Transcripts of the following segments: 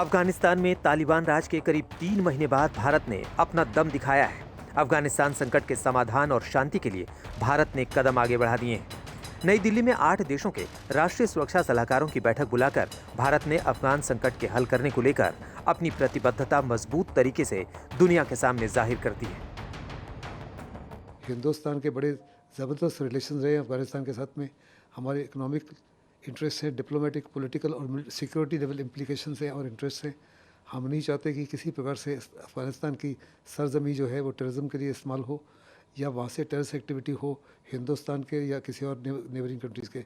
अफगानिस्तान में तालिबान राज के करीब 3 महीने बाद भारत ने अपना दम दिखाया है। अफगानिस्तान संकट के समाधान और शांति के लिए भारत ने कदम आगे बढ़ा दिए हैं। नई दिल्ली में 8 देशों के राष्ट्रीय सुरक्षा सलाहकारों की बैठक बुलाकर भारत ने अफगान संकट के हल करने को लेकर अपनी प्रतिबद्धता मजबूत तरीके से दुनिया के सामने जाहिर कर दी है। हिंदुस्तान के बड़े ज़बरदस्त रिलेशन रहे अफगानिस्तान के साथ में। हमारे इकोनॉमिक इंटरेस्ट हैं, डिप्लोमेटिक, पॉलिटिकल और सिक्योरिटी लेवल इम्प्लीकेशन हैं और इंटरेस्ट हैं। हम नहीं चाहते कि किसी प्रकार से अफगानिस्तान की सरजमी जो है वो टेररिज्म के लिए इस्तेमाल हो या वहाँ से टेररिस्ट एक्टिविटी हो हिंदुस्तान के या किसी और नेबरिंग कंट्रीज़ के।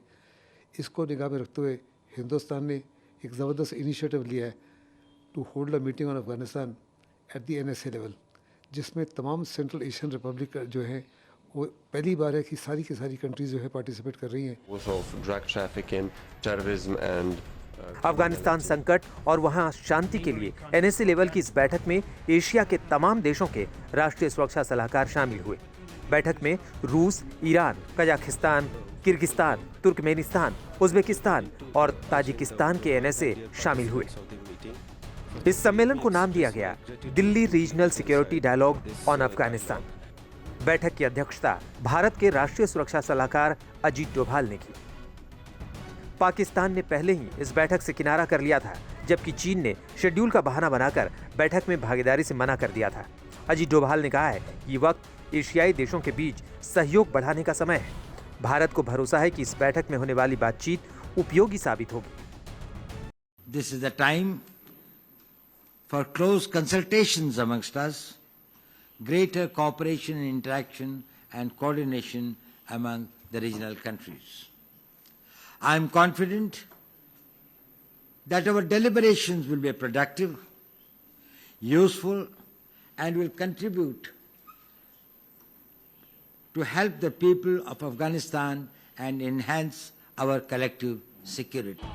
इसको निगाह में रखते हुए हिंदुस्तान ने एक ज़बरदस्त इनिशिएटिव लिया है to hold a meeting on Afghanistan at the NSA level, जिसमें तमाम सेंट्रल एशियन रिपब्लिक जो है वो पहली बार है कि सारी की सारी कंट्रीज जो है पार्टिसिपेट कर रही हैं। अफगानिस्तान संकट और वहां शांति के लिए NSA लेवल की इस बैठक में एशिया के तमाम देशों के राष्ट्रीय सुरक्षा सलाहकार शामिल हुए। बैठक में रूस, Iran, Kazakhstan, Kyrgyzstan, Turkmenistan, Uzbekistan और ताजिकिस्तान के NSA शामिल हुए। इस सम्मेलन को नाम दिया गया Delhi regional security dialogue on Afghanistan. बैठक की अध्यक्षता भारत के राष्ट्रीय सुरक्षा सलाहकार अजीत डोभाल ने की। पाकिस्तान ने पहले ही इस बैठक से किनारा कर लिया था, जबकि चीन ने शेड्यूल का बहाना बनाकर बैठक में भागीदारी से मना कर दिया था। अजीत डोभाल ने कहा है कि ये वक्त एशियाई देशों के बीच सहयोग बढ़ाने का समय है। भारत को भरोसा है कि इस बैठक में होने वाली बातचीत उपयोगी साबित होगी। This is the time for close consultations amongst us, greater cooperation and interaction and coordination among the regional countries. I am confident that our deliberations will be productive, useful, and will contribute to help the people of Afghanistan and enhance our collective security.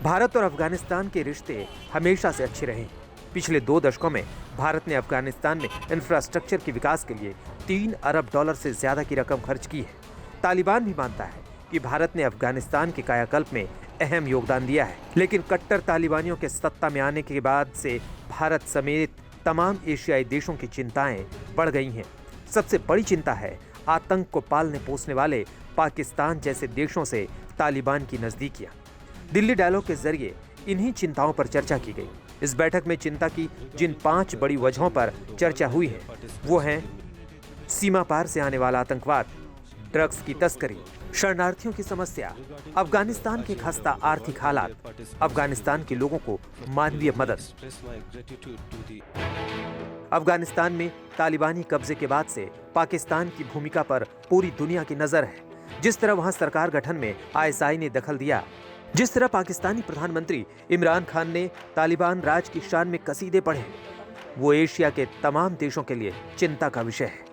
Bharat और अफगानिस्तान के रिश्ते हमेशा से अच्छे रहे। पिछले 2 दशकों में भारत ने अफगानिस्तान में इंफ्रास्ट्रक्चर के विकास के लिए $3 अरब से ज्यादा की रकम खर्च की है। तालिबान भी मानता है कि भारत ने अफगानिस्तान के कायाकल्प में अहम योगदान दिया है, लेकिन कट्टर तालिबानियों के सत्ता में आने के बाद से भारत समेत तमाम एशियाई देशों की चिंताएं बढ़ गई हैं। सबसे बड़ी चिंता है आतंक को पालने पोसने वाले पाकिस्तान जैसे देशों से तालिबान की नजदीकियां। दिल्ली डायलॉग के जरिए इन्हीं चिंताओं पर चर्चा की गई। इस बैठक में चिंता की जिन 5 बड़ी वजहों पर चर्चा हुई है वो हैं सीमा पार से आने वाला आतंकवाद, ड्रग्स की तस्करी, शरणार्थियों की समस्या, अफगानिस्तान के खस्ता आर्थिक हालात, अफगानिस्तान के लोगों को मानवीय मदद। अफगानिस्तान में तालिबानी कब्जे के बाद से पाकिस्तान की भूमिका पर पूरी दुनिया की नजर है। जिस तरह वहां सरकार गठन में ISI ने दखल दिया, जिस तरह पाकिस्तानी प्रधानमंत्री इमरान खान ने तालिबान राज की शान में कसीदे पढ़े, वो एशिया के तमाम देशों के लिए चिंता का विषय है।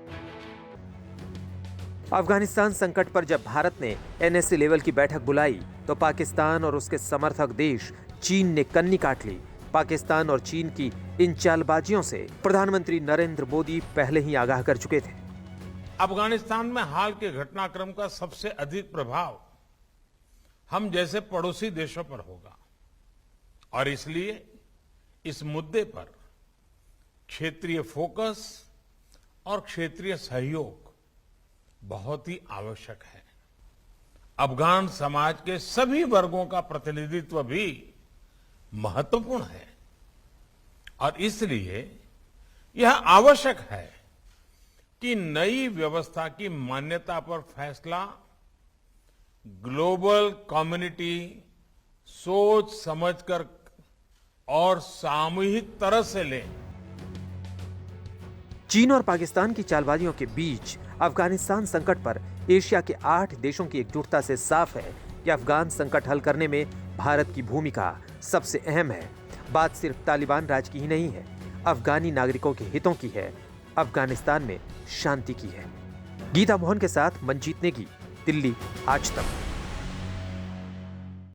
अफगानिस्तान संकट पर जब भारत ने NSA लेवल की बैठक बुलाई तो पाकिस्तान और उसके समर्थक देश चीन ने कन्नी काट ली। पाकिस्तान और चीन की इन चालबाजियों से प्रधानमंत्री नरेंद्र मोदी पहले ही आगाह कर चुके थे। अफगानिस्तान में हाल के घटनाक्रम का सबसे अधिक प्रभाव हम जैसे पड़ोसी देशों पर होगा और इसलिए इस मुद्दे पर क्षेत्रीय फोकस और क्षेत्रीय सहयोग बहुत ही आवश्यक है। अफगान समाज के सभी वर्गों का प्रतिनिधित्व भी महत्वपूर्ण है और इसलिए यह आवश्यक है कि नई व्यवस्था की मान्यता पर फैसला ग्लोबल कम्युनिटी सोच समझकर और सामूहिक तरह से ले। चीन और पाकिस्तान की चालबाजियों के बीच अफगानिस्तान संकट पर एशिया के 8 देशों की एकजुटता से साफ है कि अफगान संकट हल करने में भारत की भूमिका सबसे अहम है। बात सिर्फ तालिबान राज की ही नहीं है, अफगानी नागरिकों के हितों की है, अफगानिस्तान में शांति की है। गीता मोहन के साथ मंजीत नेगी, दिल्ली आज तक।